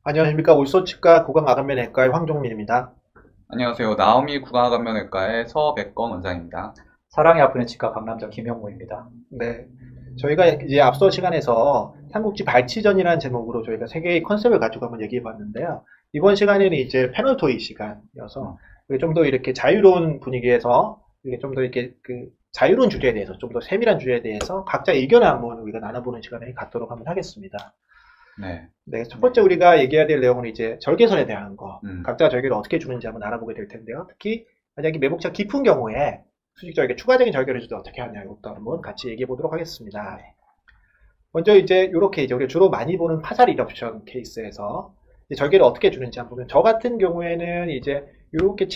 안녕하십니까. 울소치과 구강암면외과의 황종민입니다. 안녕하세요. 나오미 구강암면외과의 서백건 원장입니다. 사랑이 아프는 치과 강남장 김영모입니다. 네. 저희가 이제 앞서 시간에서 삼국지 발치전이라는 제목으로 저희가 세 개의 컨셉을 가지고 한번 얘기해 봤는데요. 이번 시간에는 이제 패널 토의 시간이어서 좀 더 이렇게 자유로운 분위기에서 좀 더 이렇게 그 자유로운 주제에 대해서 좀 더 세밀한 주제에 대해서 각자 의견을 한번 우리가 나눠보는 시간을 갖도록 한번 하겠습니다. 네. 네, 첫 번째 우리가 얘기해야 될 내용은 이제 절개선에 대한 거. 음. 각자 절개를 어떻게 주는지 한번 알아보게 될 텐데요. 특히 만약에 매복차가 깊은 경우에 수직 절개, 추가적인 절개를 줄 때 어떻게 하냐, 이것도 한번 같이 얘기해 보도록 하겠습니다. 먼저 이제 이렇게 이제 우리가 주로 많이 보는 파살 이럽션 케이스에서 이제 절개를 어떻게 주는지 한번 보면, 저 같은 경우에는 이제 이렇게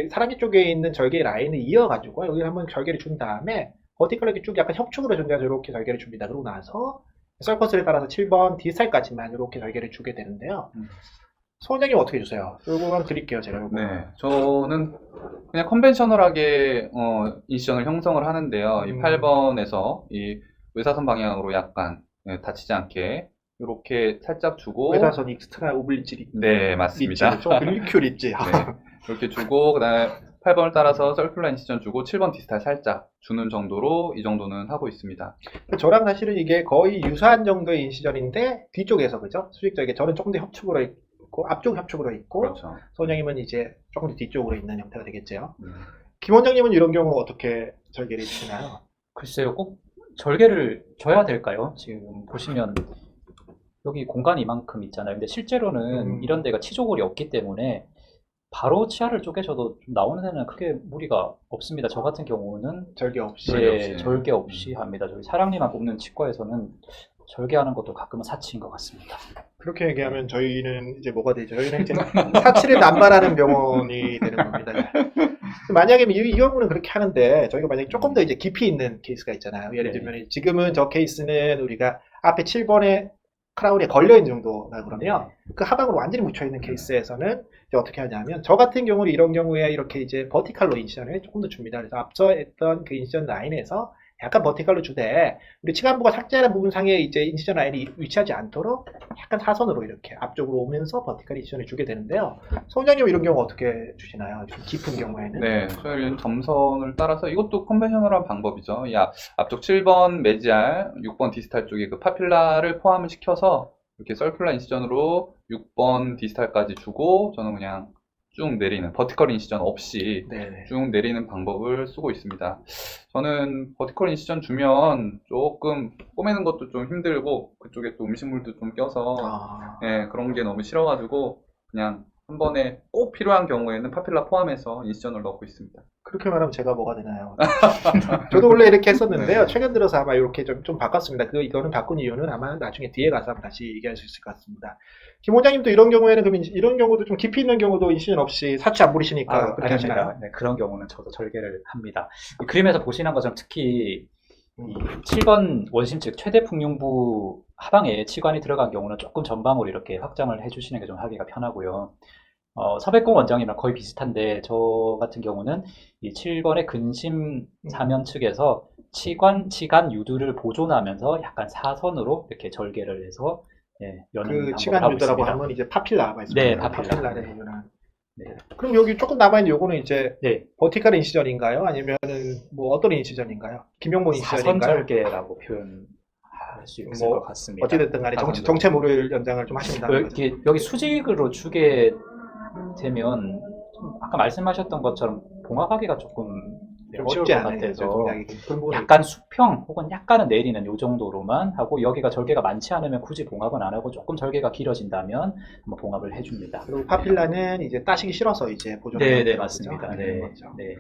사랑니 쪽에 있는 절개 라인을 이어가지고 여기 한번 절개를 준 다음에 버티컬하게 쭉 약간 협축으로 준비해서 이렇게 절개를 줍니다. 그러고 나서 서커스를 따라서 7번 D살까지만 이렇게 절개를 주게 되는데요. 소 원장님 어떻게 주세요? 이거 한번 드릴게요, 제가. 요거. 네. 저는 그냥 컨벤셔널하게 인시전을 형성을 하는데요. 이 8번에서 이 외사선 방향으로 약간 다치지 않게 이렇게 살짝 주고. 외사선 익스트라 오블리지 립. 네, 맞습니다. 릴큐 립지. 네. 이렇게 주고 그다음에 8번을 따라서 서큘러 인시전 주고 7번 디스탈 살짝 주는 정도로 이 정도는 하고 있습니다. 저랑 사실은 이게 거의 유사한 정도의 인시전인데 뒤쪽에서, 그죠? 수직적에 저는 조금 더 협축으로 있고 앞쪽 협축으로 있고, 그렇죠. 소 원장님은 이제 조금 더 뒤쪽으로 있는 형태가 되겠죠. 김 원장님은 이런 경우 어떻게 절개를 주시나요? 글쎄요, 꼭 절개를 줘야 될까요? 지금 보시면 여기 공간이 이만큼 있잖아요. 근데 실제로는 이런 데가 치조골이 없기 때문에 바로 치아를 쪼개셔도 좀 나오는 데는 크게 무리가 없습니다. 저 같은 경우는 절개 없이. 네, 절개 없이 합니다. 저희 사랑니만 뽑는 치과에서는 절개하는 것도 가끔은 사치인 것 같습니다. 그렇게 얘기하면 저희는 이제 뭐가 되죠? 저희는 이제 사치를 남발하는 병원이 되는 겁니다. 만약에 이 경우는 그렇게 하는데, 저희가 만약에 조금 더 이제 깊이 있는 케이스가 있잖아요. 예를 들면 지금은 저 케이스는 우리가 앞에 7번에 크라운에 걸려있는 정도라 그러면 그 하방으로 완전히 묻혀있는 케이스에서는 이제 어떻게 하냐면, 저 같은 경우는 이런 경우에 이렇게 이제 버티칼로 인시전을 조금 더 줍니다. 그래서 앞서 했던 그 인시전 라인에서 약간 버티칼로 주되, 우리 치간부가 삭제하는 부분 상에 이제 인시전 라인이 위치하지 않도록 약간 사선으로 이렇게 앞쪽으로 오면서 버티칼 인시전을 주게 되는데요. 소 원장님 이런 경우 어떻게 주시나요? 좀 깊은 경우에는? 네, 저희는 점선을 따라서 이것도 컨벤셔널한 방법이죠. 이 앞쪽 7번 메지알, 6번 디스탈 쪽에 그 파필라를 포함을 시켜서 이렇게 서큘러 인시전으로 6번 디스탈까지 주고, 저는 그냥 쭉 내리는, 버티컬 인시전 없이 네네. 쭉 내리는 방법을 쓰고 있습니다. 저는 버티컬 인시전 주면 조금 꼬매는 것도 좀 힘들고, 그쪽에 또 음식물도 좀 껴서 그런 게 너무 싫어가지고 그냥 한 번에 꼭 필요한 경우에는 파필라 포함해서 인시전을 넣고 있습니다. 그렇게 말하면 제가 뭐가 되나요? 저도 원래 이렇게 했었는데요. 네. 최근 들어서 아마 이렇게 좀 바꿨습니다. 이거는 바꾼 이유는 아마 나중에 뒤에 가서 한번 다시 얘기할 수 있을 것 같습니다. 김 원장님도 이런 경우에는 그럼 이런 경우도 좀 깊이 있는 경우도 인시전 없이 사치 안 부리시니까 그렇게 하시나요? 네, 그런 경우는 저도 절개를 합니다. 이 그림에서 보시는 것처럼 특히 이 7번 원심 즉 최대 풍흉부 하방에 치관이 들어간 경우는 조금 전방으로 이렇게 확장을 해주시는 게 좀 하기가 편하고요. 서백공 원장님이랑 거의 비슷한데, 저 같은 경우는 이 7번의 근심 사면 측에서 치간 유두를 보존하면서 약간 사선으로 이렇게 절개를 해서 여는 그 방법을 치간 하고 유도라고 있습니다. 하면 이제 파필라 말씀이시죠? 네, 파필라. 유난. 네. 그럼 여기 조금 남아있는 요거는 이제 네, 버티컬 인시전인가요? 아니면은 뭐 어떤 인시전인가요? 김용모 인시전인가요? 사선절개라고 표현할 수 있을 것 같습니다. 어찌됐든 간에 정체 모를 연장을 좀 하신다는 거죠. 여기 수직으로 주게 되면 좀 아까 말씀하셨던 것처럼 봉합하기가 조금 좀 어려울 쉽지 것 않아요. 같아서 그런 부분이 약간 수평 혹은 약간은 내리는 요 정도로만 하고, 여기가 절개가 많지 않으면 굳이 봉합은 안 하고 조금 절개가 길어진다면 한번 봉합을 해줍니다. 그리고 파필라는 이제 따시기 싫어서 이제 보존을 네, 하는 맞습니다. 거죠. 네, 거죠. 네.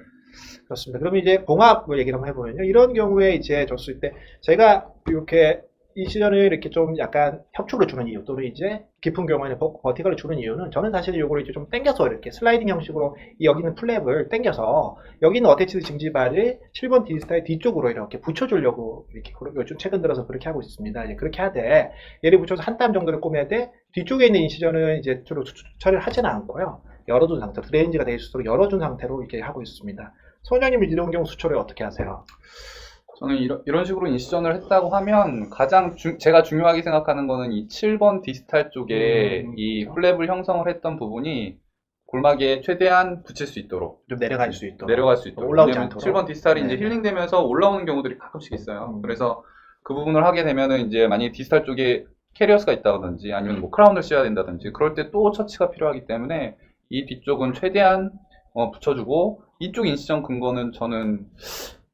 그렇습니다. 그러면 이제 봉합을 얘기를 한번 해보면요. 이런 경우에 이제 줬을 때 제가 이렇게 이 시전을 이렇게 좀 약간 협축으로 주는 이유, 또는 이제 깊은 경우에는 버티컬을 주는 이유는, 저는 사실 요거를 이제 좀 당겨서 이렇게 슬라이딩 형식으로 여기 있는 플랩을 당겨서 여기 있는 어태치드 징지발을 7번 디스타의 뒤쪽으로 이렇게 붙여주려고 이렇게 요즘 최근 들어서 그렇게 하고 있습니다. 이제 그렇게 하되 얘를 붙여서 한 땀 정도를 꼬매야 돼. 뒤쪽에 있는 인시전은 이제 주로 수처를 하지는 않고요. 열어둔 상태, 드레인지가 될 수 있도록 열어준 상태로 이렇게 하고 있습니다. 소장님은 이런 경우 수초를 어떻게 하세요? 저는 이런 식으로 인시전을 했다고 하면 가장 제가 중요하게 생각하는 거는 이 7번 디스탈 쪽에 이 플랩을 형성을 했던 부분이 골막에 최대한 붙일 수 있도록 좀 내려갈 수 있도록 올라오지 않도록 7번 디스탈이 네. 이제 힐링되면서 올라오는 경우들이 가끔씩 있어요. 그래서 그 부분을 하게 되면은 이제 만약에 디스탈 쪽에 캐리어스가 있다든지 아니면 뭐 크라운을 씌워야 된다든지 그럴 때 또 처치가 필요하기 때문에 이 뒤쪽은 최대한 붙여주고 이쪽 인시전 근거는 저는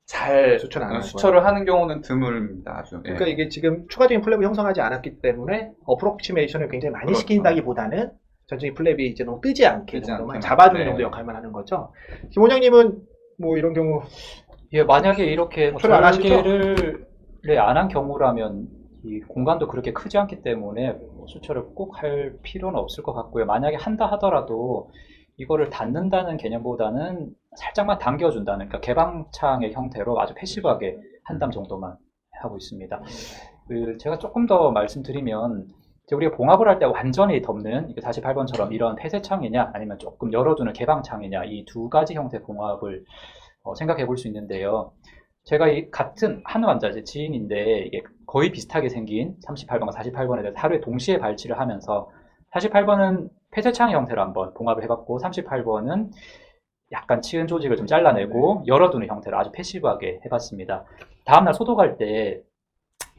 잘 수철을 하는 경우는 드물입니다. 아주. 그러니까 이게 지금 추가적인 플랩을 형성하지 않았기 때문에 어프로치메이션을 굉장히 많이 그렇죠. 시킨다기보다는 전적인 플랩이 이제 너무 뜨지 않게 정도만 잡아주는 정도 역할만 하는 거죠. 김 원장님은 뭐 이런 경우 예, 만약에 이렇게 수철을 안 하시죠? 절개를 안 한 경우라면 이 공간도 그렇게 크지 않기 때문에 수철을 꼭 할 필요는 없을 것 같고요. 만약에 한다 하더라도 이거를 닫는다는 개념보다는 살짝만 당겨준다는, 그러니까 개방창의 형태로 아주 패시브하게 한 담 정도만 하고 있습니다. 제가 조금 더 말씀드리면 이제 우리가 봉합을 할 때 완전히 덮는 48번처럼 이런 폐쇄창이냐 아니면 조금 열어두는 개방창이냐 이 두 가지 형태의 봉합을 생각해 볼 수 있는데요. 제가 이 같은 한 환자, 제 지인인데 이게 거의 비슷하게 생긴 38번과 48번에 대해서 하루에 동시에 발치를 하면서 48번은 폐쇄창의 형태로 한번 봉합을 해봤고 38번은 약간 치은 조직을 좀 잘라내고 열어두는 형태로 아주 패시브하게 해봤습니다. 다음날 소독할 때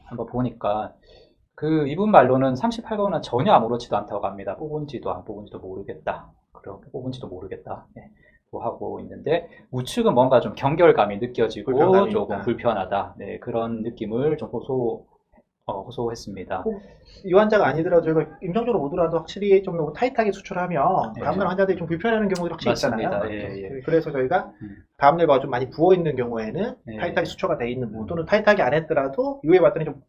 한번 보니까 이분 말로는 38번은 전혀 아무렇지도 않다고 합니다. 뽑은지도 안 뽑은지도 모르겠다. 그리고 뽑은지도 모르겠다. 네. 하고 있는데 우측은 뭔가 좀 경결감이 느껴지고 조금 불편하다. 네, 그런 느낌을 좀 호소했습니다. 이 환자가 아니더라도 저희가 임상적으로 보더라도 확실히 좀 너무 타이트하게 수술하면 다음날 환자들이 좀 불편해하는 경우들이 확실히 있잖아요. 예. 그래서 저희가 다음날 좀 많이 부어있는 경우에는 타이트하게 수초가 돼 있는 부분 또는 타이트하게 안 했더라도 이후에 봤더니 좀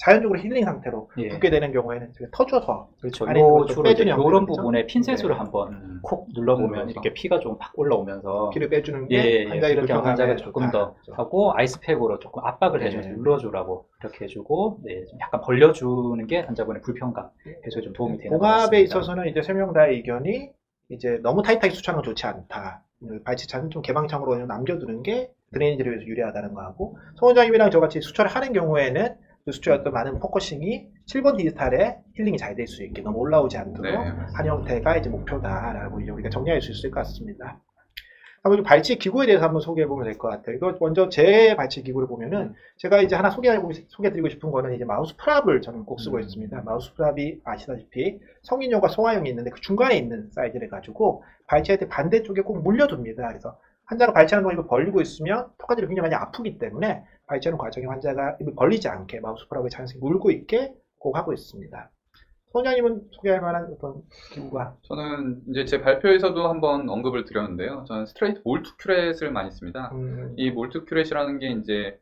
자연적으로 힐링 상태로 붙게 되는 경우에는 저희가 터줘서 그렇죠. 이런 부분에 핀셋으로 한번 콕 눌러보면 이렇게 피가 좀 팍 올라오면서 피를 빼주는 게 그렇게 환자가 조금 더 하고 아이스팩으로 조금 압박을 해줘서 눌러주라고 이렇게 해주고 약간 벌려주는 게 환자분의 불편감 해소에 좀 도움이 되는 것 같습니다. 봉합에 있어서는 이제 3명 다의 의견이 이제 너무 타이트하게 수축하는 건 좋지 않다. 발치차는 좀 개방창으로 남겨두는 게 드레이니지를 위해서 유리하다는 거 하고 송 원장님이랑 저같이 수철을 하는 경우에는 그 수초의 어떤 많은 포커싱이 7번 디지털에 힐링이 잘 될 수 있게 너무 올라오지 않도록 한 형태가 이제 목표다라고 이제 우리가 정리할 수 있을 것 같습니다. 한번 발치 기구에 대해서 한번 소개해 보면 될 것 같아요. 이거 먼저 제 발치 기구를 보면은 제가 이제 하나 소개드리고 싶은 거는 이제 마우스 프랍을 저는 꼭 쓰고 있습니다. 마우스 프랍이 아시다시피 성인용과 소아용이 있는데 그 중간에 있는 사이즈를 가지고 발치할 때 반대쪽에 꼭 물려둡니다. 그래서 환자가 발치하는 거 이거 벌리고 있으면 턱까지 굉장히 많이 아프기 때문에 발치하는 과정에 환자가 입을 벌리지 않게 마우스 프랍을 자연스럽게 물고 있게 꼭 하고 있습니다. 소장님은 소개할 만한 어떤 기구가? 저는 이제 제 발표에서도 한번 언급을 드렸는데요. 저는 스트레이트 몰트 큐렛을 많이 씁니다. 이 몰트 큐렛이라는 게 이제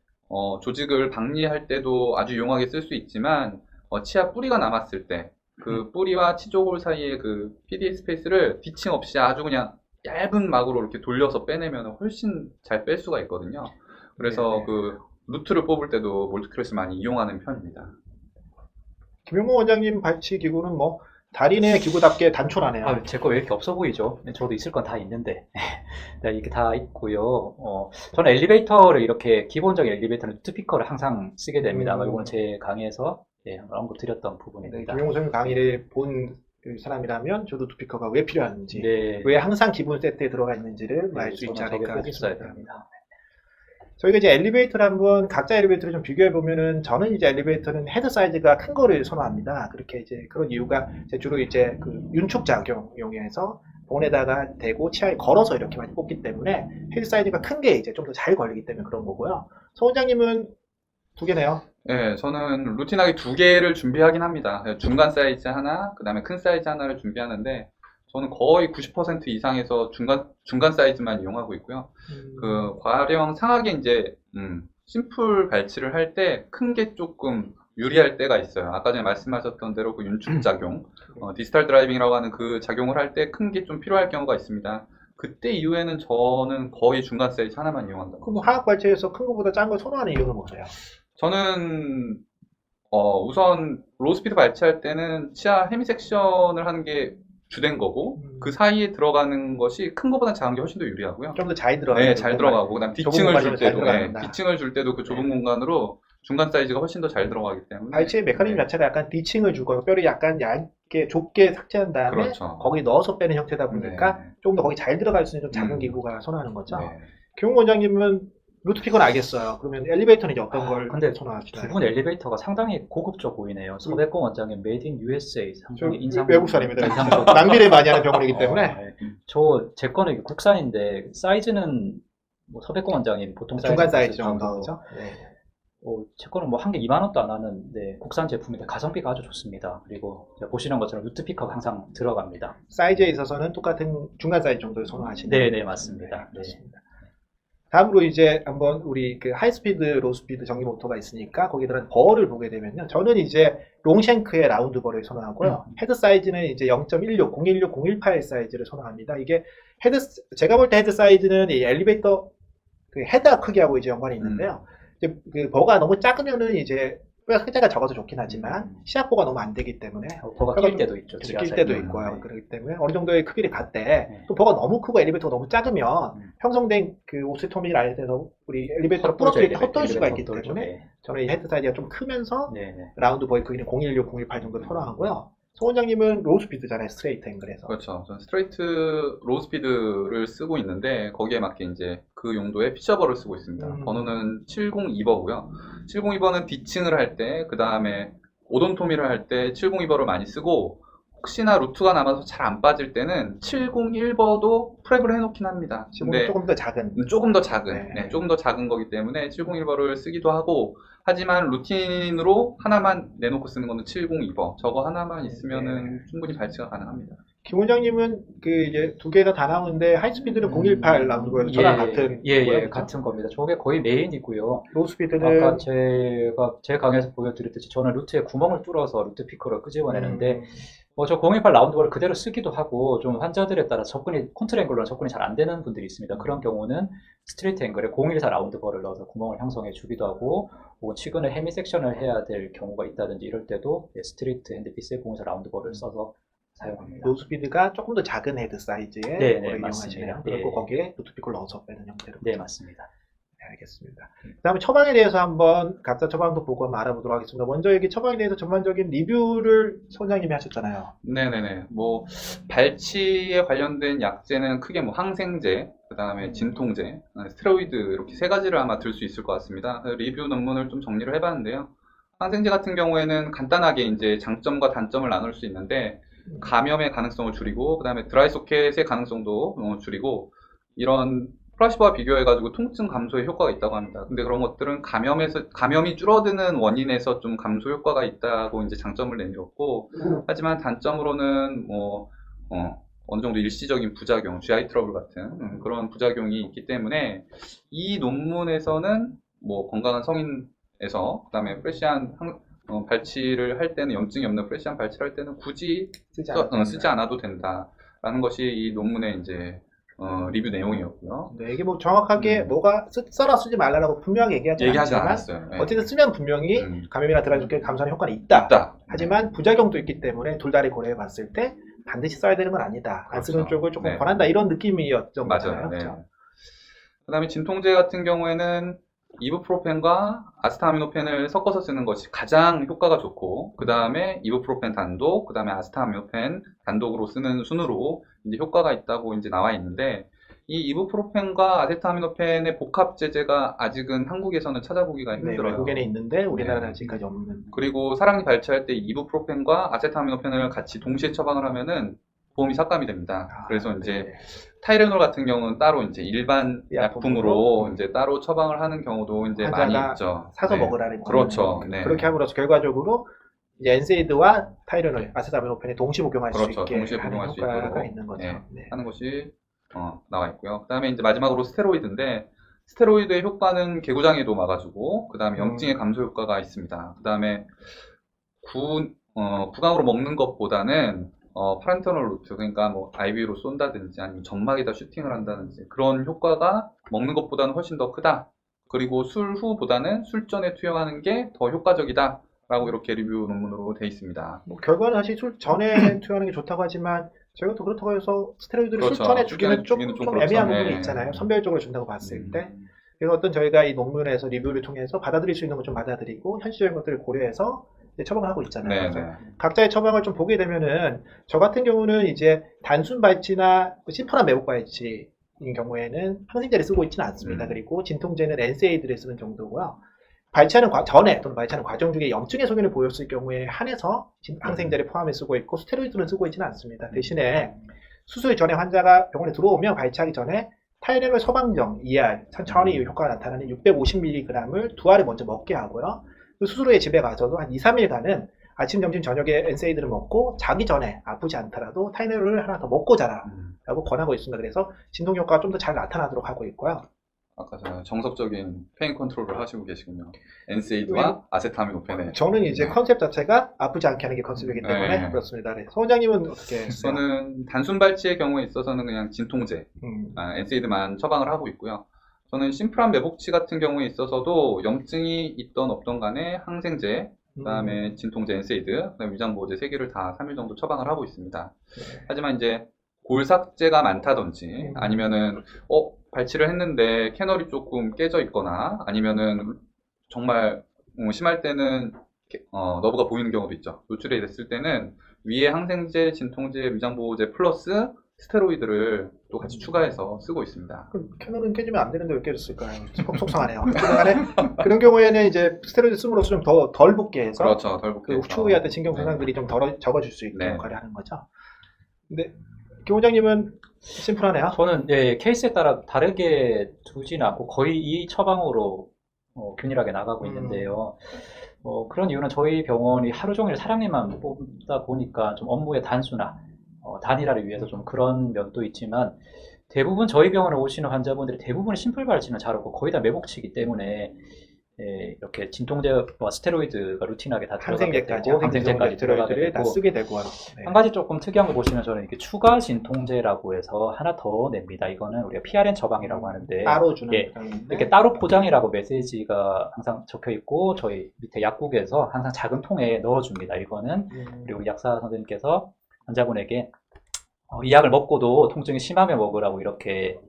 조직을 박리할 때도 아주 유용하게 쓸 수 있지만 치아 뿌리가 남았을 때 그 뿌리와 치조골 사이의 그 PD 스페이스를 디칭 없이 아주 그냥 얇은 막으로 이렇게 돌려서 빼내면 훨씬 잘 뺄 수가 있거든요. 그래서 그 루트를 뽑을 때도 몰트 큐렛을 많이 이용하는 편입니다. 김용모 원장님 발치 기구는 뭐 달인의 기구답게 단촐하네요. 제 거 왜 이렇게 없어 보이죠? 저도 있을 건 다 있는데 이렇게 다 있고요. 저는 엘리베이터를 이렇게 기본적인 엘리베이터는 스피커를 항상 쓰게 됩니다. 이건 제 강의에서 언급드렸던 부분입니다. 김용모 선생님 강의를 본 사람이라면 저도 스피커가 왜 필요한지, 왜 항상 기본 세트에 들어가 있는지를 알 수 있지 않을까 싶습니다. 저희가 이제 엘리베이터를 한번 각자 엘리베이터를 좀 비교해 보면은 저는 이제 엘리베이터는 헤드 사이즈가 큰 거를 선호합니다. 그렇게 이제 그런 이유가 주로 이제 그 윤축 작용 이용해서 본에다가 대고 치아에 걸어서 이렇게 많이 뽑기 때문에 헤드 사이즈가 큰 게 이제 좀 더 잘 걸리기 때문에 그런 거고요. 송 원장님은 2개네요. 네, 저는 루틴하게 2개를 준비하긴 합니다. 중간 사이즈 하나, 그 다음에 큰 사이즈 하나를 준비하는데 저는 거의 90% 이상에서 중간 사이즈만 이용하고 있고요. 그 과령 상하게 이제 심플 발치를 할 때 큰 게 조금 유리할 때가 있어요. 아까 전에 말씀하셨던 대로 그 윤축 작용, 디지털 드라이빙이라고 하는 그 작용을 할 때 큰 게 좀 필요할 경우가 있습니다. 그때 이후에는 저는 거의 중간 사이즈 하나만 이용한다. 그럼 화학 발치에서 큰 거보다 작은 걸 선호하는 이유는 뭐예요? 저는 우선 로우 스피드 발치할 때는 치아 헤미 섹션을 하는 게 주된 거고 그 사이에 들어가는 것이 큰 거보다 작은 게 훨씬 더 유리하고요. 좀 더 잘 들어가요. 네, 잘 들어가고 그다음 디칭을 줄 때도 들어간다. 디칭을 줄 때도 그 좁은 공간으로 중간 사이즈가 훨씬 더 잘 들어가기 때문에 발치의 메커니즘 자체가 약간 디칭을 주고 뼈를 약간 얇게 좁게 삭제한 다음에 그렇죠. 거기 넣어서 빼는 형태다 보니까 네. 조금 더 거기 잘 들어갈 수 있는 좀 작은 기구가 선호하는 거죠. 네. 김웅 원장님은 루트픽은 알겠어요. 그러면 엘리베이터는 이제 어떤 걸 근데 선호하시나요? 두 분 엘리베이터가 상당히 고급져 보이네요. 서백공 원장님 메이드 인 USA 상당히 인상 외국 사람입니다. 인상적. 낭비를 많이 하는 병원이기 때문에 네. 제 거는 국산인데 사이즈는 뭐 서백공 원장님 보통 사이즈 중간 사이즈 비슷하고, 정도죠. 네. 제 거는 뭐 한 개 2만 원도 안 하는데 국산 제품인데 가성비가 아주 좋습니다. 그리고 보시는 것처럼 루트피커가 항상 들어갑니다. 사이즈에 있어서는 똑같은 중간 사이즈 정도를 선호하시는 네, 맞습니다. 네. 그렇습니다. 다음으로 이제 한번 우리 그 하이스피드, 로스피드 전기 모터가 있으니까 거기에 들어간 버를 보게 되면요. 저는 이제 롱쉔크의 라운드 버를 선호하고요. 헤드 사이즈는 이제 0.16, 016, 018 사이즈를 선호합니다. 이게 제가 볼 때 헤드 사이즈는 이 엘리베이터 그 헤더 크기하고 이제 연관이 있는데요. 이제 그 버가 너무 작으면은 이제 뼈 숫자가 적어서 좋긴 하지만 시약보가 너무 안 되기 때문에 버가 낄 때도 있죠. 낄 때도 있고요. 그렇기 때문에 어느 정도의 크기를 갖되 네. 또 버가 너무 크고 엘리베이터가 너무 작으면 형성된 그 옵스토미를 알 때도 우리 엘리베이터를 부러뜨릴 때 헛돌 수가 있기 때문에 저는 이 헤드 사이즈가 좀 크면서 라운드 버의 크기는 016, 018 정도 선호하고요. 송 원장님은 로우스피드잖아요. 스트레이트 앵글에서. 그렇죠. 저는 스트레이트 로우스피드를 쓰고 있는데 거기에 맞게 이제 그 용도의 피처버를 쓰고 있습니다. 번호는 702버고요. 702버는 디칭을 할 때, 그 다음에 오돈토미를 할 때 702버를 많이 쓰고 혹시나 루트가 남아서 잘 안 빠질 때는 701버도 프랩을 해놓긴 합니다. 근데 조금 더 작은. 조금 더 작은, 네, 조금 더 작은 거기 때문에 701버를 쓰기도 하고 하지만 루틴으로 하나만 내놓고 쓰는 거는 702버. 저거 하나만 있으면은 충분히 발치가 가능합니다. 김 원장님은 그 이제 두 개가 다 나오는데 하이스피드는 018 나오는 거예요. 저랑 같은 거고요. 같은 겁니다. 저게 거의 메인이고요. 로우스피드는 아까 제 강의에서 보여드렸듯이 저는 루트에 구멍을 뚫어서 루트 피커를 끄집어내는데 저 018 라운드버를 그대로 쓰기도 하고 좀 환자들에 따라 콘트랭글러는 접근이 잘 안 되는 분들이 있습니다. 그런 경우는 스트레이트 앵글에 014 라운드버를 넣어서 구멍을 형성해 주기도 하고 혹은 최근에 헤미 섹션을 해야 될 경우가 있다든지 이럴 때도 스트레이트 핸드피스에 014 라운드버를 써서 사용합니다. 로우스피드가 조금 더 작은 헤드 사이즈의 네, 거를 맞습니다. 이용하시네요. 그리고 거기에 루트피콜 넣어서 빼는 형태로. 네, 맞습니다. 네, 알겠습니다. 그 다음에 처방에 대해서 한번 각자 처방도 보고 한번 알아보도록 하겠습니다. 먼저 여기 처방에 대해서 전반적인 리뷰를 소장님이 하셨잖아요. 네네네. 뭐 발치에 관련된 약제는 크게 뭐 항생제, 그 다음에 진통제, 스테로이드 이렇게 세 가지를 아마 들 수 있을 것 같습니다. 리뷰 논문을 좀 정리를 해봤는데요. 항생제 같은 경우에는 간단하게 이제 장점과 단점을 나눌 수 있는데 감염의 가능성을 줄이고 그 다음에 드라이 소켓의 가능성도 줄이고 이런 플라시보와 비교해가지고 통증 감소에 효과가 있다고 합니다. 근데 그런 것들은 감염이 줄어드는 원인에서 좀 감소 효과가 있다고 이제 장점을 내밀었고, 하지만 단점으로는 어느 정도 일시적인 부작용, GI 트러블 같은 그런 부작용이 있기 때문에 이 논문에서는 뭐 건강한 성인에서 그다음에 프레시한 발치를 할 때는 염증이 없는 프레시한 발치를 할 때는 굳이 쓰지 않아도 된다라는 것이 이 논문의 이제 리뷰 내용이었고요. 네, 이게 뭐 정확하게 뭐가 써라 쓰지 말라라고 분명히 얘기하지 않았어요. 네. 어쨌든 쓰면 분명히 감염이나 드라이소켓 감소하는 효과는 있다. 하지만 부작용도 있기 때문에 둘다리 고려해 봤을 때 반드시 써야 되는 건 아니다. 안 쓰는 쪽을 조금 권한다. 이런 느낌이었죠. 맞아요. 네. 그 다음에 진통제 같은 경우에는 이부프로펜과 아세타미노펜을 섞어서 쓰는 것이 가장 효과가 좋고, 그 다음에 이부프로펜 단독, 그 다음에 아세타미노펜 단독으로 쓰는 순으로 이제 효과가 있다고 이제 나와 있는데, 이 이부프로펜과 아세타미노펜의 복합 제제가 아직은 한국에서는 찾아보기가 힘들어요. 네, 외국에는 있는데 우리나라는 아직까지 없는. 그리고 사랑니 발치할 때 이부프로펜과 아세타미노펜을 같이 동시에 처방을 하면은 보험이 삭감이 됩니다. 그래서 이제 타이레놀 같은 경우는 따로 이제 일반 약품으로 이제 따로 처방을 하는 경우도 이제 많이 있죠. 사서 먹으라는 그렇죠. 네. 그렇게 함으로써 결과적으로 이제 엔세이드와 타이레놀, 아세타미노펜에 동시 복용할 수 있게 동시에 복용할 수 있도록 있는 거죠. 하는 것이 나와 있고요. 그다음에 이제 마지막으로 스테로이드인데, 스테로이드의 효과는 개구장에도 막아주고, 그다음에 염증의 감소 효과가 있습니다. 그다음에 구강으로 먹는 것보다는 파렌터널 루트, 그러니까 뭐 IV로 쏜다든지 아니면 점막에다 슈팅을 한다든지 그런 효과가 먹는 것보다는 훨씬 더 크다. 그리고 술 후보다는 술 전에 투여하는 게 더 효과적이다. 라고 이렇게 리뷰 논문으로 되어 있습니다. 뭐 결과는 사실 술 전에 투여하는 게 좋다고 하지만 저희가 또 그렇다고 해서 스테로이드를 그렇죠. 술전에 주기는 좀 그렇죠. 애매한 네. 부분이 있잖아요. 선별적으로 준다고 봤을 때. 그래서 어떤 저희가 이 논문에서 리뷰를 통해서 받아들일 수 있는 걸 좀 받아들이고 현실적인 것들을 고려해서 이제 처방을 하고 있잖아요. 네, 그래서 네. 각자의 처방을 좀 보게 되면은 저 같은 경우는 이제 단순 발치나 심플한 매복 발치인 경우에는 항생제를 쓰고 있지는 않습니다. 그리고 진통제는 NSAID를 쓰는 정도고요. 발치하는 전에 또는 발치하는 과정 중에 염증의 소견을 보였을 경우에 한해서 항생제를 포함해 쓰고 있고 스테로이드는 쓰고 있지는 않습니다. 대신에 수술 전에 환자가 병원에 들어오면 발치하기 전에 타이레놀 처방정 ER 천천히 효과가 나타나는 650mg을 두 알을 먼저 먹게 하고요. 그 수술 후에 집에 가서도 한 2, 3일간은 아침, 점심, 저녁에 NSAID를 먹고 자기 전에 아프지 않더라도 타이레놀을 하나 더 먹고 자라 라고 권하고 있습니다. 그래서 진통 효과가 좀 더 잘 나타나도록 하고 있고요. 아까 정석적인 페인 컨트롤을 하시고 계시군요. NSAID와 아세타미노펜에. 저는 이제 컨셉 자체가 아프지 않게 하는 게 컨셉이기 때문에 네. 그렇습니다. 네. 서 원장님은 어떻게 했어요? 저는 단순 발치의 경우에 있어서는 그냥 진통제, NSAID만 처방을 하고 있고요. 저는 심플한 매복치 같은 경우에 있어서도 염증이 있던 없던 간에 항생제, 그다음에 진통제 NSAID, 그다음에 위장보호제 3개를 다 3일 정도 처방을 하고 있습니다. 네. 하지만 이제 골삭제가 많다든지 아니면은 발치를 했는데 캐널이 조금 깨져 있거나 아니면은 정말 심할 때는 너브가 보이는 경우도 있죠. 노출이 됐을 때는 위에 항생제, 진통제, 위장보호제 플러스 스테로이드를 또 같이 추가해서 쓰고 있습니다. 그럼 캐널은 깨지면 안 되는데 왜 깨졌을까요? 속상하네요. 그런 경우에는 이제 스테로이드 씀으로써 좀 덜 붙게 해서 그렇죠. 덜 붙게 해서. 추후에 어떤 신경 손상들이 좀 적어질 수 있는 네. 역할을 하는 거죠. 근데 김 원장님은 심플하네요. 저는 케이스에 따라 다르게 두지는 않고 거의 이 처방으로 균일하게 나가고 있는데요. 그런 이유는 저희 병원이 하루 종일 사랑니만 뽑다 보니까 좀 업무의 단순화, 단일화를 위해서 좀 그런 면도 있지만 대부분 저희 병원에 오시는 환자분들이 대부분 심플 발치는 잘하고 거의 다 매복치기 때문에 이렇게 진통제와 스테로이드가 루틴하게 다 들어가게 되고 항생제까지 들어가게 스테로이드를 다 되고 쓰게 되고요. 네. 한 가지 조금 특이한 거 보시면 저는 이렇게 추가 진통제라고 해서 하나 더 냅니다. 이거는 우리가 PRN 처방이라고 하는데 따로 주는 이렇게 따로 포장이라고 메시지가 항상 적혀 있고 저희 밑에 약국에서 항상 작은 통에 넣어줍니다. 이거는 그리고 약사 선생님께서 환자분에게 이 약을 먹고도 통증이 심하면 먹으라고 이렇게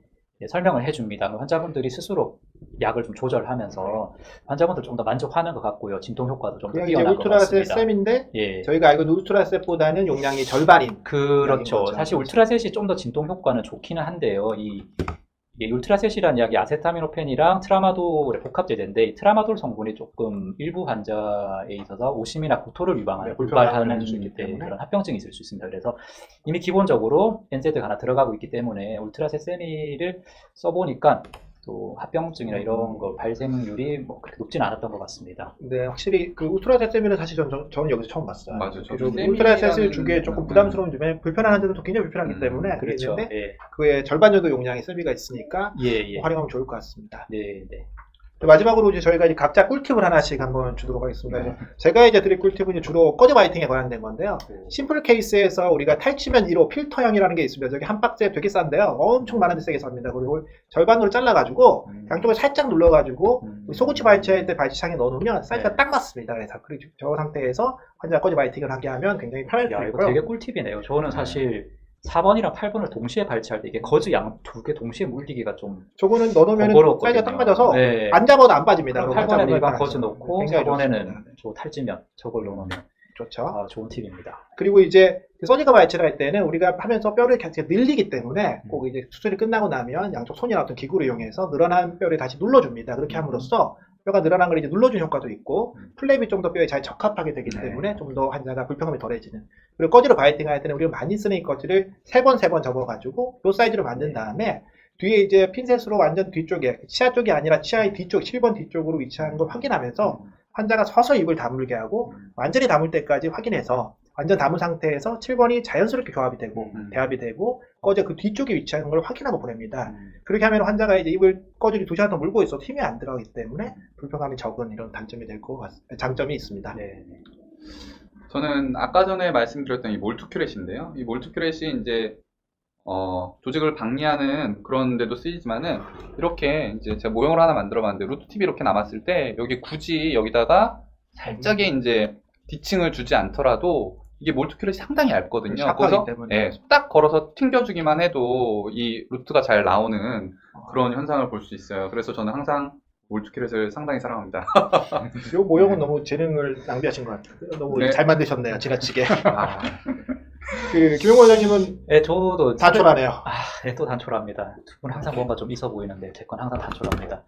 설명을 해줍니다. 환자분들이 스스로 약을 좀 조절하면서 환자분들 좀 더 만족하는 것 같고요. 진통 효과도 좀 더 그냥 이제 뛰어난 것 같습니다. 울트라셋 저희가 알고 있는 울트라셋보다는 용량이 절반인 그렇죠. 거죠. 사실 울트라셋이 좀 더 진통 효과는 좋기는 한데요. 이 울트라셋이라는 약이 아세타미노펜이랑 트라마돌의 복합제제인데 이 트라마돌 성분이 조금 일부 환자에 있어서 오심이나 구토를 유발하는 수 있기 때문에. 그런 합병증이 있을 수 있습니다. 그래서 이미 기본적으로 NSAID가 하나 들어가고 있기 때문에 울트라셋 세미를 써보니까 또 합병증이나 이런 거 발생률이 뭐 그렇게 높지는 않았던 것 같습니다. 네, 확실히 그 울트라셋 세미는 사실 저는 여기서 처음 봤어요. 맞아요. 그리고 울트라셋을 주기에 조금 부담스러운 점에 불편한 환자들도 굉장히 불편하기 때문에 그렇죠. 그랬는데 그의 절반 정도 용량의 세미가 있으니까 활용하면 좋을 것 같습니다. 네. 마지막으로 이제 저희가 이제 각자 꿀팁을 하나씩 한번 주도록 하겠습니다. 제가 이제 드릴 꿀팁은 이제 주로 꺼져 바이팅에 관련된 건데요. 심플 케이스에서 우리가 탈취면 1호 필터형이라는 게 있습니다. 저기 한 박스에 되게 싼데요. 엄청 많은 데 세게 삽니다. 그리고 절반으로 잘라가지고 양쪽을 살짝 눌러가지고 소구치 발치할 때 발치창에 넣어놓으면 사이즈가 딱 맞습니다. 그래서 저 상태에서 환자가 꺼져 바이팅을 하게 하면 굉장히 편할 수 있고요. 이거 되게 꿀팁이네요. 저는 사실 4번이랑 8번을 동시에 발치할 때 이게 거즈 양 두 개 동시에 물리기가 좀 저거는 넣어놓으면 사이즈가 딱 맞아서 안 잡아도 안 빠집니다. 8번에는 일반 거즈 넣고 4번에는 좋습니다. 저 탈지면 저걸 넣으면 좋죠. 좋은 팁입니다. 그리고 이제 서지컬 발치를 할 때는 우리가 하면서 뼈를 계속 늘리기 때문에 꼭 이제 수술이 끝나고 나면 양쪽 손이나 어떤 기구를 이용해서 늘어난 뼈를 다시 눌러줍니다. 그렇게 함으로써 뼈가 늘어난 걸 이제 눌러준 효과도 있고 플랩이 좀 더 뼈에 잘 적합하게 되기 때문에 좀 더 환자가 불편함이 덜해지는. 그리고 꺼지로 바이팅 할 때는 우리가 많이 쓰는 이 꺼지를 3번 접어가지고 요 사이즈로 만든 다음에 뒤에 이제 핀셋으로 완전 뒤쪽에 치아 쪽이 아니라 치아의 뒤쪽 7번 뒤쪽으로 위치하는 걸 확인하면서 환자가 서서히 입을 다물게 하고 완전히 다물 때까지 확인해서 완전 다문 상태에서 7번이 자연스럽게 교합이 되고 대합이 되고 꺼져 그 뒤쪽에 위치하는 걸 확인하고 보냅니다. 그렇게 하면 환자가 이제 입을 꺼지를 2시간 더 물고 있어도 힘이 안 들어가기 때문에 불편감이 적은 이런 장점이 장점이 있습니다. 네. 저는 아까 전에 말씀드렸던 이 몰투큐렛인데요. 이 몰투큐렛이 이제 조직을 박리하는 그런 데도 쓰이지만은 이렇게 이제 제가 모형을 하나 만들어 봤는데 루트팁이 이렇게 남았을 때 여기 굳이 여기다가 살짝의 이제 디칭을 주지 않더라도 이게 몰트킬이 상당히 얇거든요. 샤프하기 그래서 때문에. 예, 딱 걸어서 튕겨주기만 해도 이 루트가 잘 나오는 그런 현상을 볼 수 있어요. 그래서 저는 항상 몰트킬을 상당히 사랑합니다. 이 모형은 너무 재능을 낭비하신 것 같아요. 너무 네. 잘 만드셨네요, 지나치게. 아, 김용호 원장님은 네, 저도 단촐하네요. 네, 또 단촐합니다. 두 분 항상 뭔가 좀 있어 보이는데 제 건 항상 단촐합니다.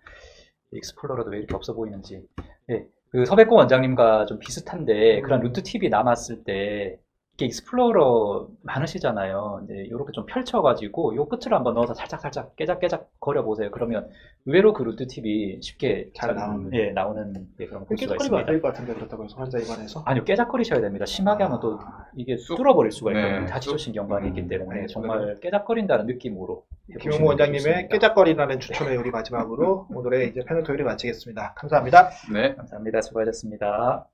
익스플로러도 왜 이렇게 없어 보이는지. 네, 그 서백구 원장님과 좀 비슷한데 그런 루트 팁이 남았을 때 이게 익스플로러 많으시잖아요. 이제 이렇게 좀 펼쳐가지고 요 끝을 한번 넣어서 살짝 깨작깨작 거려보세요. 그러면 의외로 그 루트 팁이 쉽게 잘 나오는. 예, 나오는 예, 그런 볼 수가 깨끗거리면 안 있습니다. 될 것 같은데 그렇다고 해서 환자 입원해서. 아니요, 깨작거리셔야 됩니다. 심하게 하면 또 이게 쑥. 뚫어버릴 수가 있거든요. 네, 다치조신경관이 있기 때문에 네, 정말 깨작거린다는 느낌으로 김용호 원장님의 깨작거리라는 추천의 요리 마지막으로 오늘의 이제 패널 토요일을 마치겠습니다. 감사합니다. 네. 감사합니다. 수고하셨습니다.